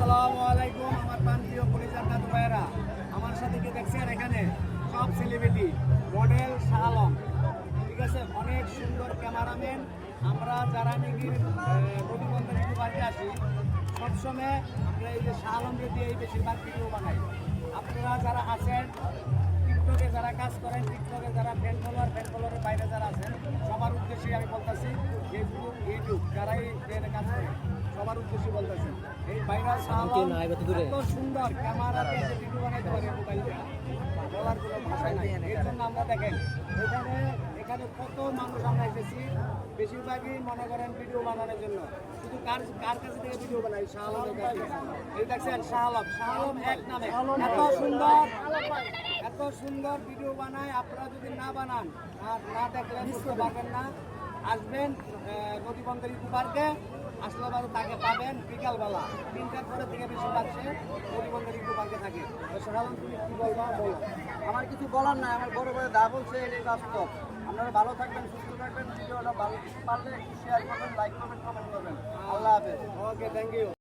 আসসালামু আলাইকুম আমার প্রান্তীয় পরিচার দাদু ভাইয়েরা, আমার সাথে কি দেখছেন এখানে সব সেলিব্রিটি মডেল শাহ আলম, ঠিক আছে, অনেক সুন্দর ক্যামেরাম্যান। আমরা যারা নাকি রবিবন্ধন একটু বাড়িতে আসি সবসময় আমরা এই যে শাহ আলমকে দিয়ে এই বেশিরভাগ ভিডিও বানাই। আপনারা যারা আছেন টিকটকে, যারা কাজ করেন টিকটকে, যারা ফ্যান ফলোয়ারের বাইরে যারা আছেন, সবার উদ্দেশ্যে আমি বলতেছি, ফেসবুক ইউটিউব যারা এই ট্রেনে কাজ করেন সবার উদ্দেশ্যে বলতেছি, এই ভাইরাল এত সুন্দর ক্যামেরাতে যে ভিডিও বানাইতে পারে মোবাইল দিয়ে বলার কোনো ভাষাই নাই। এর জন্য আমরা দেখেন এখানে কত মানুষ আমরা এসেছি, বেশিরভাগই মনে করেন ভিডিও বানানোর জন্য। শুধু কার কাছে থেকে ভিডিও বানাই? শাহ আলমের কাছে। এই দেখছেন শাহ আলম এক নামে এত সুন্দর ভিডিও বানায়। আপনারা যদি না বানান আর না দেখলে বুঝতে পারবেন না। আসবেন নদীবন্দর ইকো পার্কে, আসলে বাদে তাকে পাবেন বিকালবেলা 3টার পরে থেকে বেশিরভাগ সে নদীবন্দর ইকো পার্কে থাকে। সাধারণ তুমি কী বলবা বলো? আমার কিছু বলার নাই, আমার বড় বড় দা বলছে এই বাস্তব। আপনারা ভালো থাকবেন, সুস্থ থাকবেন, ভিডিওটা ভালো পারলে শেয়ার করবেন, লাইক করবেন, কমেন্ট করবেন। আল্লাহ হাফেজ। ওকে, থ্যাংক ইউ।